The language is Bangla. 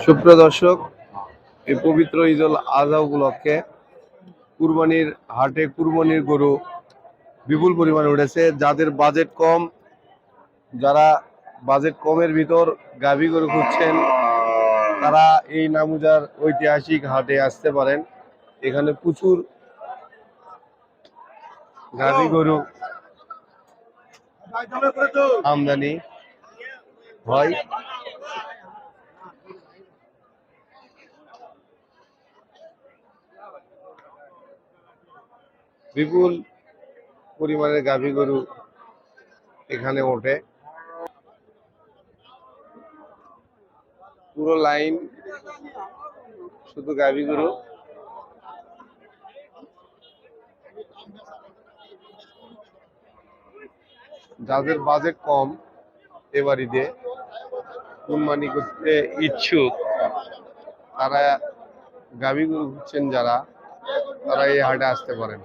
সুপ্রিয় দর্শক, এই পবিত্র ঈদুল আজহা উপলক্ষে কুরবানির হাটে কুরবানির গরু বিপুল পরিমাণে উঠেছে। যাদের বাজেট কম, যারা বাজেট কমের ভিতর গাভী গরু খুঁজছেন, তারা এই নামুজার ঐতিহাসিক হাটে আসতে পারেন। এখানে প্রচুর গাভী গরু আমদানি হয়। বিপুল পরিমাণের গাভী গরু এখানে ওঠে। পুরো লাইন শুধু গাভী গরু। যাদের বাজেট কম, এবারিতে কুরবানি করতে ইচ্ছুক, তারা গাভী গরু খুঁজছেন যারা, তারা এই হাটে আসতে পারেন।